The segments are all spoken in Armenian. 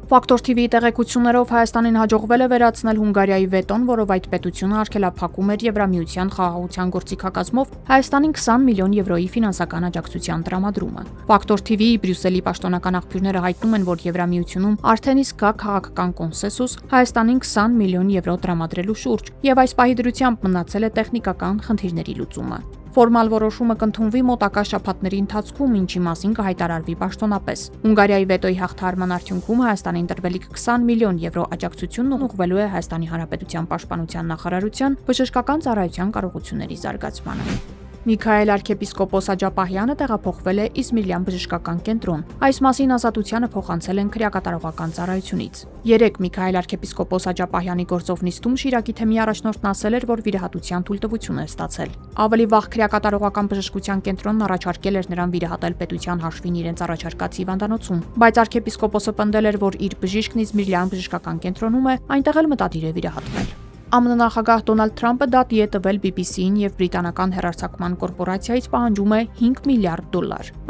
Ֆակտոր TV-ի տեղեկություններով Հայաստանին հաջողվել է վերացնել Հունգարիայի վետոն, որով այդ պետությունը արգելափակում էր Եվրամիության խաղաղության գործիքակազմով Հայաստանին 20 միլիոն եվրոյի ֆինանսական աջակցության տրամադրումը։ Ֆակտոր TV-ի Բրյուսելի պաշտոնական աղբյուրները հայտնում են, որ Եվրամիությունում արդեն իսկ կա քաղաքական կոնսենսուս Հայաստանին 20 միլիոն եվրո տրամադրելու շուրջ, եւ այս պահի դրությամբ մնացել է տեխնիկական խնդիրների լուծումը։ Ֆորմալ որոշումը կընդունվի մոտակա շաբաթների ընթացքում, ինչի մասին կհայտարարվի պաշտոնապես։ Հունգարիայի վետոյի հաղթահարման արդյունքում Հայաստանին տրվելիք 20 միլիոն եվրո աջակցությունն ուղղվելու է Հայաստանի Հանրապետության Պաշտպանության նախարարության բժշկական ծառայության կարողությունների զարգացմանը։ Միքայել arczepiskopos Աջապահյանը տեղափոխվել է Իզմիլյան բժշկական կենտրոն։ Այս մասին ազատությանը փոխանցել են քրեակատարողական ծառայությունից։ Երեկ Միքայել arczepiskopos Աջապահյանի գործով նիստում Շիրակի թեմի առաջնորդն ասել էր, որ վիրահատության թույլտվություն է ստացել։ Ավելի վաղ քրեակատարողական բժշկության կենտրոնն առաջարկել էր նրան վիրահատել պետության հաշվին իրենց առաջարկած հիվանդանոցում, բայց arczepiskopos-ը պնդել էր, որ իր բժիշկն Իզմիլյան բժշկական կենտրոնում է, այնտեղ էլ մտադիր է վիրահատվել։ ԱՄՆ նախագահ Դոնալդ Թրամփը դատի է տվել BBC-ին եւ բրիտանական հեռարձակման կորպորացիայից պահանջում է $5 միլիարդ։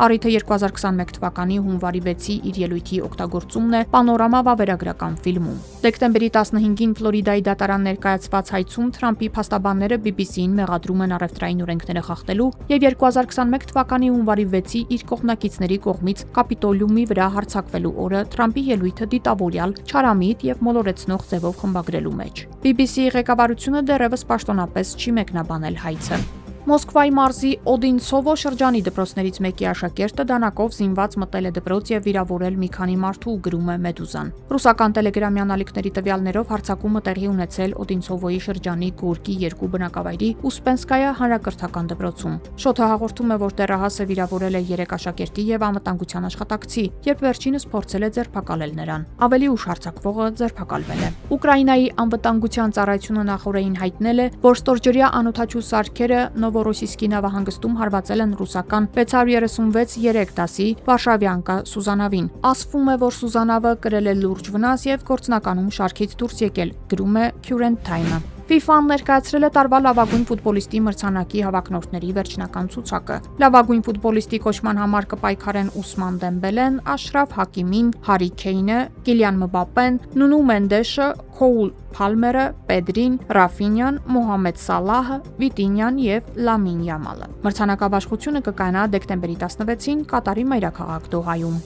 Առիթը 2021 թվականի հունվարի 6-ի իր ելույթի օգտագործումն է Պանորամա վավերագրական ֆիլմում։ Դեկտեմբերի 15-ին Ֆլորիդայի դատարան ներկայացված հայցում Թրամփի փաստաբանները BBC-ին մեղադրում են առևտրային օրենքները խախտելու եւ 2021 թվականի հունվարի 6-ի իր կողմնակիցների կողմից Կապիտոլիումի վրա հարձակվելու օրը Թրամփի ելույթը դիտավորյալ, չարամիտ եւ մոլորեցնող ձևով խմբագրելու մեջ։ BBC-ի ղեկավարությունը դեռևս պաշտոնապես չի մեկնաբանել հայցը։ Մոսկվայի մարզի Օդինցովո շրջանի դպրոցներից մեկի աշակերտը դանակով զինված մտել է դպրոց եւ վիրավորել մի քանի մարդու, գրում է Մեդուզան։ Ռուսական տելեգրամյան ալիքների տվյալներով հարձակումը տեղի ունեցել Օդինցովոյի շրջանի Գորկի 2 բնակավայրի Ուսպենսկայա հանրակրթական դպրոցում։ Շոթը հաղորդում է, որ տեղահասը վիրավորել է 3 աշակերտի եւ անվտանգության աշխատակցի, երբ վերջինս փորձել է ձերբակալել նրան։ Ավելի ուշ հարձակվողը ձերբակալվել է։ Ուկրաինայի անվտանգության ծառայությունը նախորդին հայտնել է, որ ստորջրյա անօդաչու սարքերը Նովորոսիսկի նավահանգստում հարվածել են ռուսական 636-3 դասի Վարշավյանկա Սուզանավին։ Ասվում է, որ Սուզանավը կրել է լուրջ վնաս եւ գործնականում շարքից դուրս եկել, գրում է Current Time-ը։ FIFA-ն ներկայացրել է տարվա լավագույն ֆուտբոլիստի մրցանակի հավաքնորդների վերջնական ցուցակը։ Լավագույն ֆուտբոլիստի կոչման համար կպայքարեն Ուսման Դեմբելեն, Աշրաֆ Հակիմին, Հարի Քեյնը, Կիլիան Մբապեն, Նունու Մենդեշը, Քոուլ Փալմերը, Պեդրին, Ռաֆինյան, Մոհամեդ Սալահը, Վիտինյան եւ Լամին Յամալը։ Մրցանակաբաշխությունը կկայանա դեկտեմբերի 16-ին Կատարի մայրաքաղաք Դոհայում։